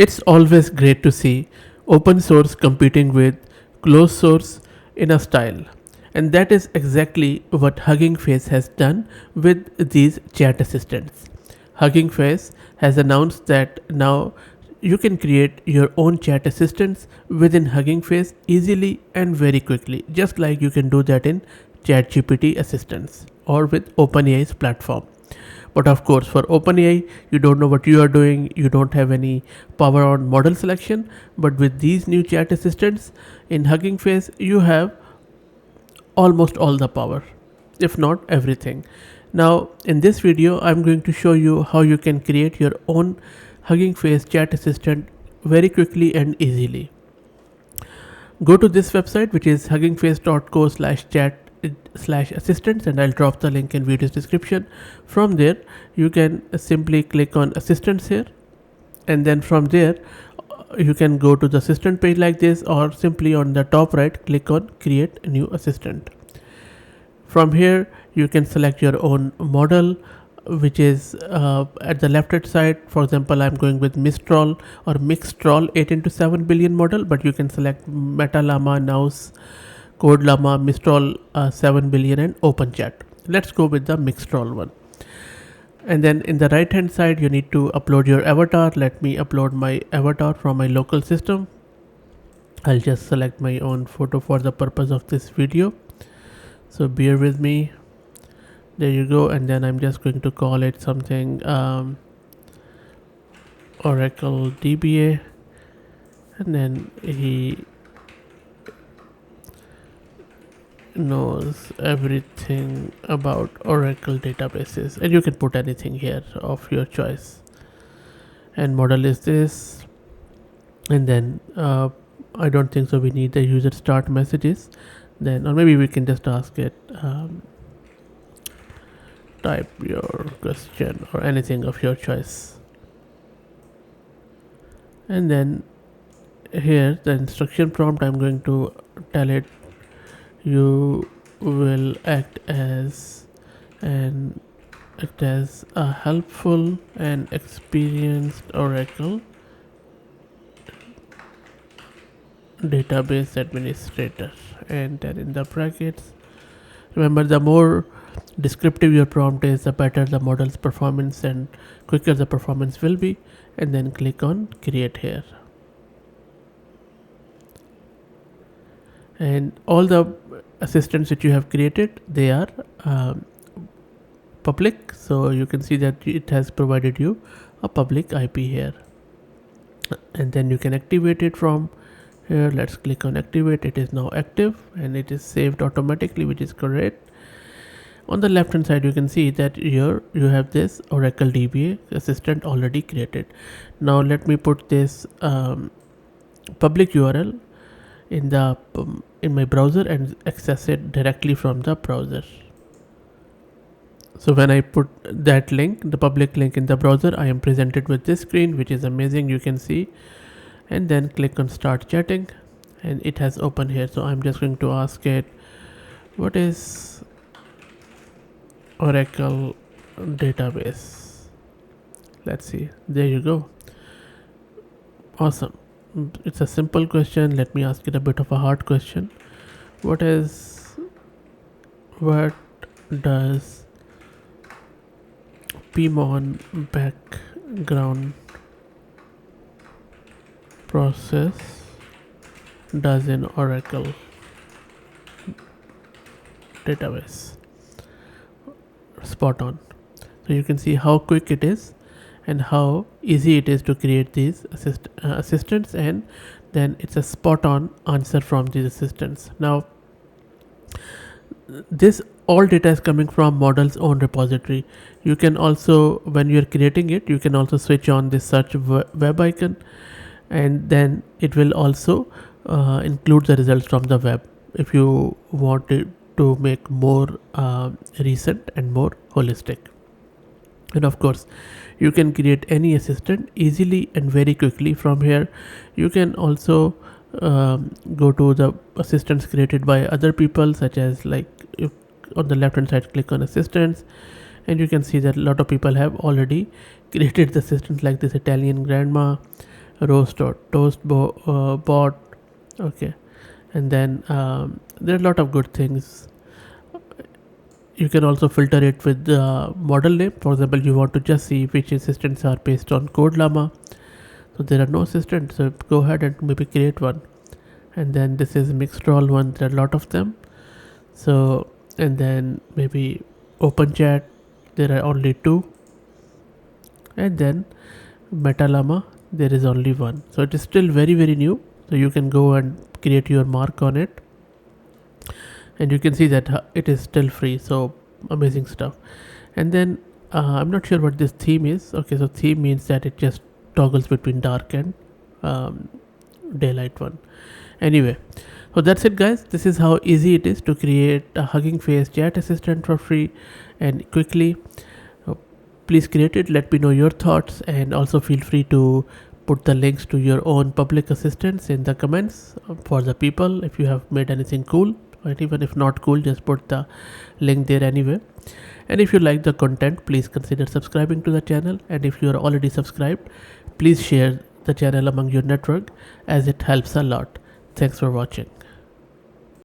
It's always great to see open source competing with closed source in a style. And that is exactly what Hugging Face has done with these chat assistants. Hugging Face has announced that now you can create your own chat assistants within Hugging Face easily and very quickly, just like you can do that in ChatGPT assistants or with OpenAI's platform. But of course, for OpenAI, you don't know what you are doing, you don't have any power on model selection. But with these new chat assistants in Hugging Face, you have almost all the power, if not everything. Now, in this video, I'm going to show you how you can create your own Hugging Face chat assistant very quickly and easily. Go to this website, which is huggingface.co/chat/assistants, and I'll drop the link in video's description. From there, you can simply click on assistants here, and then from there you can go to the assistant page like this, or simply on the top right click on create a new assistant. From here you can select your own model, which is at the left hand side. For example, I'm going with Mistral or Mixtral 8 into 7 billion model, but you can select Meta Llama, Naus, Code Llama, Mistral 7 billion, and OpenChat. Let's go with the Mixtral one. And then in the right hand side you need to upload your avatar. Let me upload my avatar from my local system. I'll just select my own photo for the purpose of this video, so bear with me. There you go. And then I'm just going to call it something Oracle DBA, and then he knows everything about Oracle databases, and you can put anything here of your choice. And model is this, and then I don't think so we need the user start messages then, or maybe we can just ask it type your question or anything of your choice. And then here the instruction prompt, I'm going to tell it you will act as a helpful and experienced Oracle database administrator, and then in the brackets. Remember, the more descriptive your prompt is, the better the model's performance and quicker the performance will be. And then click on create here. And all the assistants that you have created, they are public, so you can see that it has provided you a public IP here. And then you can activate it from here. Let's click on activate. It is now active and it is saved automatically, which is correct. On the left hand side you can see that here you have this Oracle DBA assistant already created. Now let me put this public URL in my browser and access it directly from the browser. So when I put that link, the public link, in the browser, I am presented with this screen, which is amazing, you can see. And then click on start chatting, and it has opened here. So I'm just going to ask it, what is Oracle database? Let's see. There you go. Awesome. It's a simple question. Let me ask it a bit of a hard question. What does Pmon background process does in Oracle database? Spot on. So you can see how quick it is and how easy it is to create these assistants, and then it's a spot on answer from these assistants. Now this all data is coming from model's own repository. You can also, when you're creating it, you can also switch on this search web icon, and then it will also include the results from the web if you want it to make more recent and more holistic. And of course you can create any assistant easily and very quickly from here. You can also go to the assistants created by other people, such as, like, if on the left hand side click on assistants, and you can see that a lot of people have already created the assistants, like this Italian grandma, roast or bot. Okay, and then there are a lot of good things. You can also filter it with the model name. For example, you want to just see which assistants are based on code llama. So there are no assistants, so go ahead and maybe create one. And then this is mixed role one, there are a lot of them. So, and then maybe open chat, there are only two. And then meta llama, there is only one. So it is still very new. So you can go and create your mark on it, and you can see that it is still free. So amazing stuff. And then I'm not sure what this theme is. Okay, so theme means that it just toggles between dark and um, daylight one. Anyway, so that's it, guys. This is how easy it is to create a Hugging Face chat assistant for free and quickly. Please create it, let me know your thoughts, and also feel free to put the links to your own public assistants in the comments for the people if you have made anything cool, or even if not cool, just put the link there anyway. And if you like the content, please consider subscribing to the channel, and if you are already subscribed, please share the channel among your network, as it helps a lot. Thanks for watching.